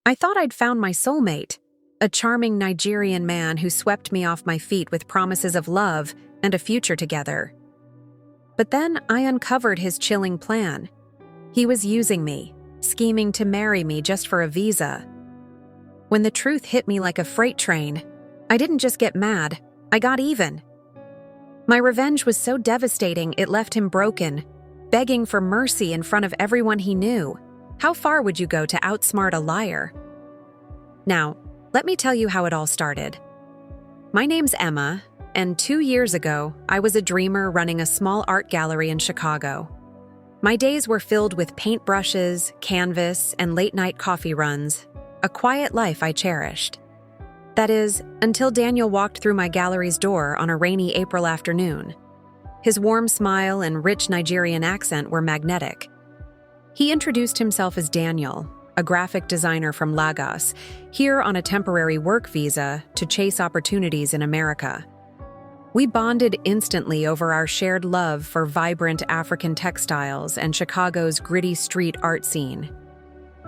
I thought I'd found my soulmate, a charming Nigerian man who swept me off my feet with promises of love and a future together. But then I uncovered his chilling plan. He was using me, scheming to marry me just for a visa. When the truth hit me like a freight train, I didn't just get mad, I got even. My revenge was so devastating it left him broken, begging for mercy in front of everyone he knew. How far would you go to outsmart a liar? Now, let me tell you how it all started. My name's Emma, and 2 years ago, I was a dreamer running a small art gallery in Chicago. My days were filled with paintbrushes, canvas, and late-night coffee runs, a quiet life I cherished. That is, until Daniel walked through my gallery's door on a rainy April afternoon. His warm smile and rich Nigerian accent were magnetic. He introduced himself as Daniel, a graphic designer from Lagos, here on a temporary work visa to chase opportunities in America. We bonded instantly over our shared love for vibrant African textiles and Chicago's gritty street art scene.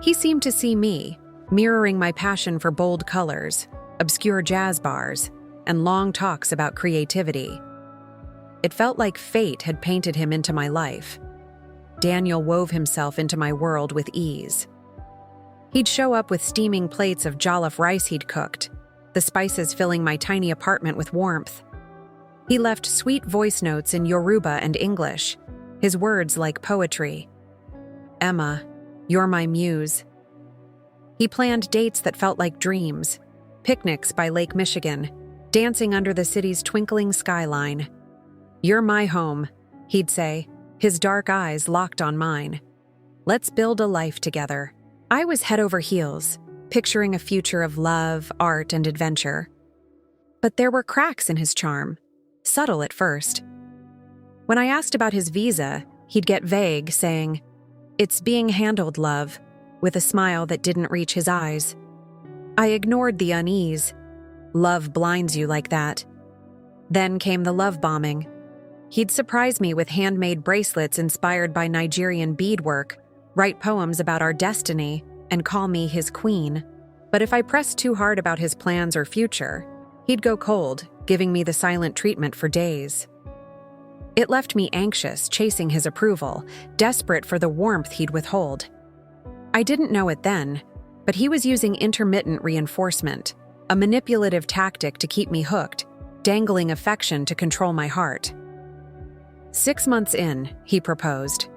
He seemed to see me, mirroring my passion for bold colors, obscure jazz bars, and long talks about creativity. It felt like fate had painted him into my life. Daniel wove himself into my world with ease. He'd show up with steaming plates of jollof rice he'd cooked, the spices filling my tiny apartment with warmth. He left sweet voice notes in Yoruba and English, his words like poetry. "Emma, you're my muse." He planned dates that felt like dreams, picnics by Lake Michigan, dancing under the city's twinkling skyline. "You're my home," he'd say, his dark eyes locked on mine. "Let's build a life together." I was head over heels, picturing a future of love, art, and adventure. But there were cracks in his charm, subtle at first. When I asked about his visa, he'd get vague, saying, "It's being handled, love," with a smile that didn't reach his eyes. I ignored the unease. Love blinds you like that. Then came the love bombing. He'd surprise me with handmade bracelets inspired by Nigerian beadwork, write poems about our destiny, and call me his queen. But if I pressed too hard about his plans or future, he'd go cold, giving me the silent treatment for days. It left me anxious, chasing his approval, desperate for the warmth he'd withhold. I didn't know it then, but he was using intermittent reinforcement, a manipulative tactic to keep me hooked, dangling affection to control my heart. 6 months in, he proposed.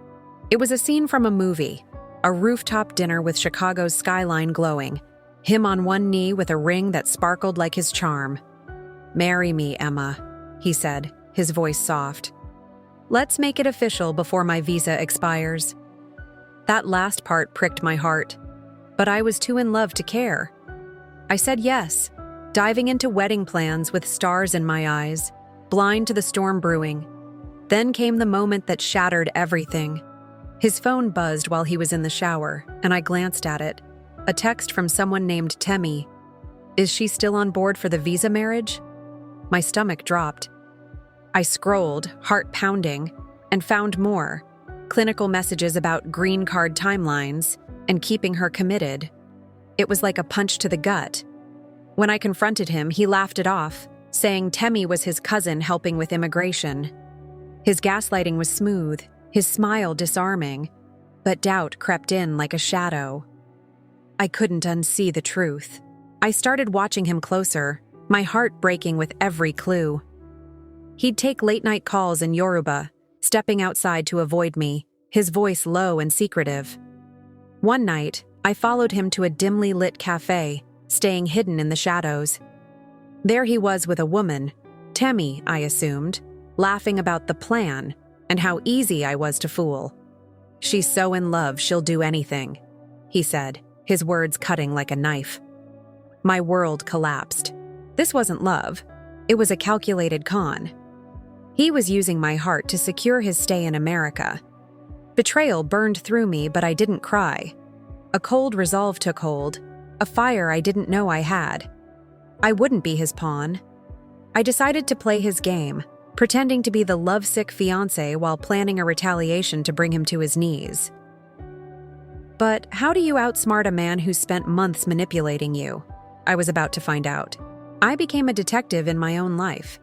It was a scene from a movie, a rooftop dinner with Chicago's skyline glowing, him on one knee with a ring that sparkled like his charm. "Marry me, Emma," he said, his voice soft. "Let's make it official before my visa expires." That last part pricked my heart, but I was too in love to care. I said yes, diving into wedding plans with stars in my eyes, blind to the storm brewing. Then came the moment that shattered everything. His phone buzzed while he was in the shower, and I glanced at it. A text from someone named Temi. Is she still on board for the visa marriage? My stomach dropped. I scrolled, heart pounding, and found more. Clinical messages about green card timelines and keeping her committed. It was like a punch to the gut. When I confronted him, he laughed it off, saying Temi was his cousin helping with immigration. His gaslighting was smooth, his smile disarming, but doubt crept in like a shadow. I couldn't unsee the truth. I started watching him closer, my heart breaking with every clue. He'd take late-night calls in Yoruba, stepping outside to avoid me, his voice low and secretive. One night, I followed him to a dimly lit cafe, staying hidden in the shadows. There he was with a woman, Temi, I assumed, laughing about the plan and how easy I was to fool. "She's so in love she'll do anything," he said, his words cutting like a knife. My world collapsed. This wasn't love. It was a calculated con. He was using my heart to secure his stay in America. Betrayal burned through me, but I didn't cry. A cold resolve took hold, a fire I didn't know I had. I wouldn't be his pawn. I decided to play his game, pretending to be the lovesick fiancé while planning a retaliation to bring him to his knees. But how do you outsmart a man who spent months manipulating you? I was about to find out. I became a detective in my own life.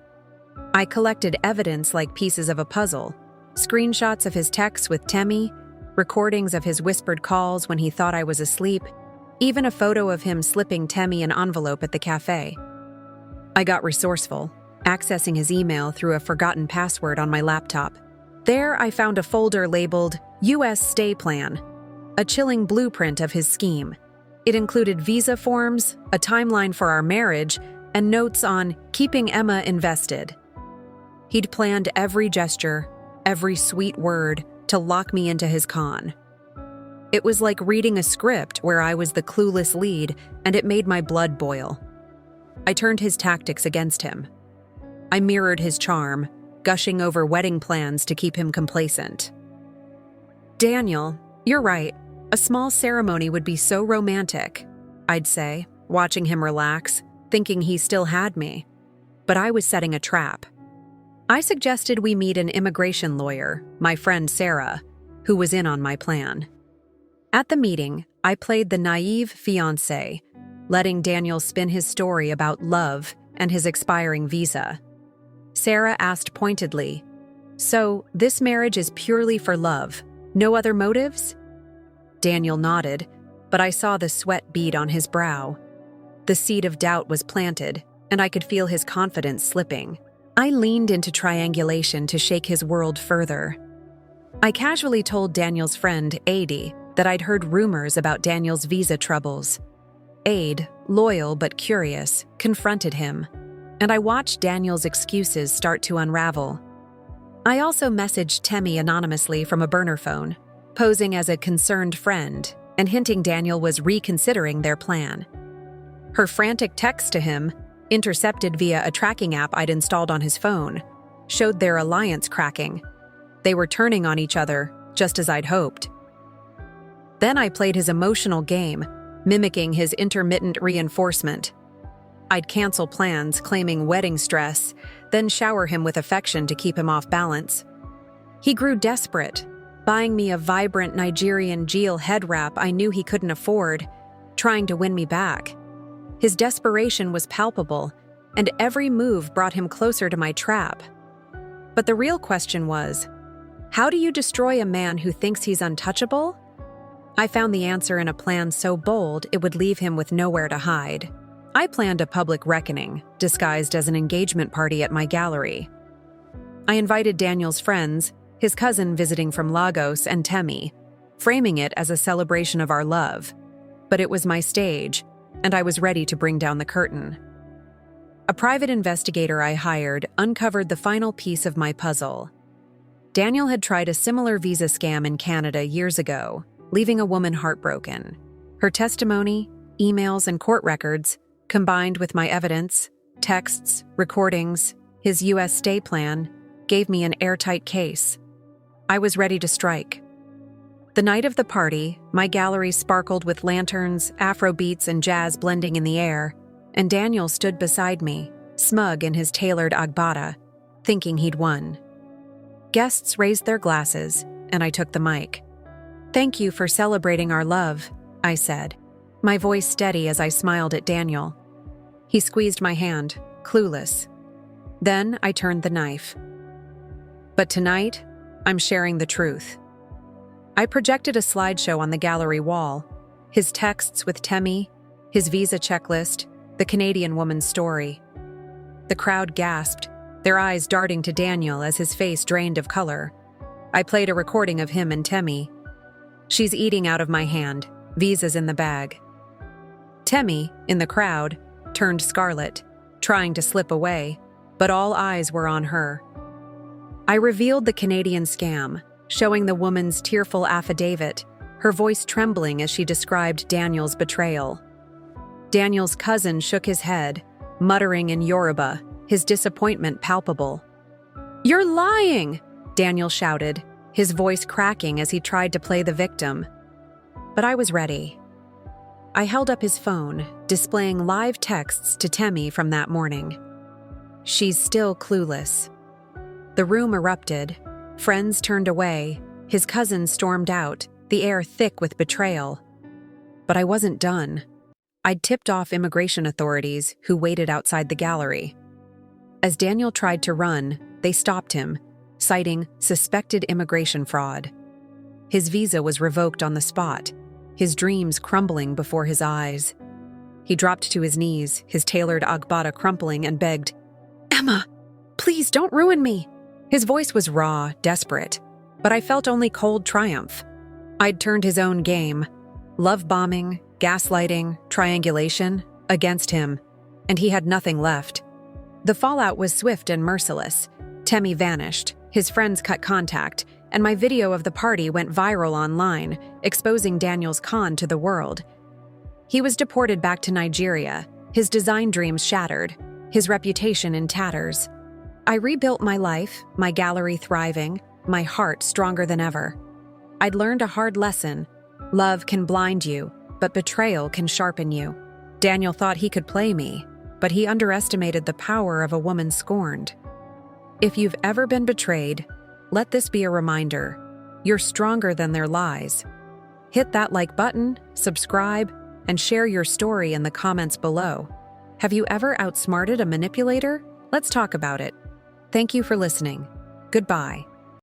I collected evidence like pieces of a puzzle, screenshots of his texts with Temi, recordings of his whispered calls when he thought I was asleep, even a photo of him slipping Temi an envelope at the cafe. I got resourceful, accessing his email through a forgotten password on my laptop. There, I found a folder labeled U.S. Stay Plan, a chilling blueprint of his scheme. It included visa forms, a timeline for our marriage, and notes on keeping Emma invested. He'd planned every gesture, every sweet word, to lock me into his con. It was like reading a script where I was the clueless lead, and it made my blood boil. I turned his tactics against him. I mirrored his charm, gushing over wedding plans to keep him complacent. Daniel, you're right. A small ceremony would be so romantic, I'd say, watching him relax, thinking he still had me. But I was setting a trap. I suggested we meet an immigration lawyer, my friend Sarah, who was in on my plan. At the meeting, I played the naive fiancé, letting Daniel spin his story about love and his expiring visa. Sarah asked pointedly, "So, this marriage is purely for love? No other motives?" Daniel nodded, but I saw the sweat bead on his brow. The seed of doubt was planted, and I could feel his confidence slipping. I leaned into triangulation to shake his world further. I casually told Daniel's friend, Adi, that I'd heard rumors about Daniel's visa troubles. Ade, loyal but curious, confronted him, and I watched Daniel's excuses start to unravel. I also messaged Temi anonymously from a burner phone, posing as a concerned friend and hinting Daniel was reconsidering their plan. Her frantic text to him, intercepted via a tracking app I'd installed on his phone, showed their alliance cracking. They were turning on each other, just as I'd hoped. Then I played his emotional game, mimicking his intermittent reinforcement. I'd cancel plans, claiming wedding stress, then shower him with affection to keep him off balance. He grew desperate, buying me a vibrant Nigerian Jeel head wrap I knew he couldn't afford, trying to win me back. His desperation was palpable, and every move brought him closer to my trap. But the real question was, how do you destroy a man who thinks he's untouchable? I found the answer in a plan so bold it would leave him with nowhere to hide. I planned a public reckoning, disguised as an engagement party at my gallery. I invited Daniel's friends, his cousin visiting from Lagos, and Temi, framing it as a celebration of our love. But it was my stage, and I was ready to bring down the curtain. A private investigator I hired uncovered the final piece of my puzzle. Daniel had tried a similar visa scam in Canada years ago, leaving a woman heartbroken. Her testimony, emails, and court records, combined with my evidence, texts, recordings, his U.S. stay plan, gave me an airtight case. I was ready to strike. The night of the party, my gallery sparkled with lanterns, Afrobeats, and jazz blending in the air, and Daniel stood beside me, smug in his tailored agbada, thinking he'd won. Guests raised their glasses, and I took the mic. "Thank you for celebrating our love," I said, my voice steady as I smiled at Daniel. He squeezed my hand, clueless. Then I turned the knife. But tonight, I'm sharing the truth. I projected a slideshow on the gallery wall, his texts with Temi, his visa checklist, the Canadian woman's story. The crowd gasped, their eyes darting to Daniel as his face drained of color. I played a recording of him and Temi. She's eating out of my hand, visas in the bag. Temi, in the crowd, turned scarlet, trying to slip away, but all eyes were on her. I revealed the Canadian scam, showing the woman's tearful affidavit, her voice trembling as she described Daniel's betrayal. Daniel's cousin shook his head, muttering in Yoruba, his disappointment palpable. "You're lying!" Daniel shouted, his voice cracking as he tried to play the victim. But I was ready. I held up his phone, displaying live texts to Temi from that morning. "She's still clueless." The room erupted. Friends turned away. His cousin stormed out, the air thick with betrayal. But I wasn't done. I'd tipped off immigration authorities who waited outside the gallery. As Daniel tried to run, they stopped him, citing suspected immigration fraud. His visa was revoked on the spot, his dreams crumbling before his eyes. He dropped to his knees, his tailored agbada crumpling, and begged, "Emma, please don't ruin me." His voice was raw, desperate, but I felt only cold triumph. I'd turned his own game, love bombing, gaslighting, triangulation, against him, and he had nothing left. The fallout was swift and merciless. Temi vanished, his friends cut contact, and my video of the party went viral online, exposing Daniel's con to the world. He was deported back to Nigeria, his design dreams shattered, his reputation in tatters. I rebuilt my life, my gallery thriving, my heart stronger than ever. I'd learned a hard lesson. Love can blind you, but betrayal can sharpen you. Daniel thought he could play me, but he underestimated the power of a woman scorned. If you've ever been betrayed, let this be a reminder. You're stronger than their lies. Hit that like button, subscribe, and share your story in the comments below. Have you ever outsmarted a manipulator? Let's talk about it. Thank you for listening. Goodbye.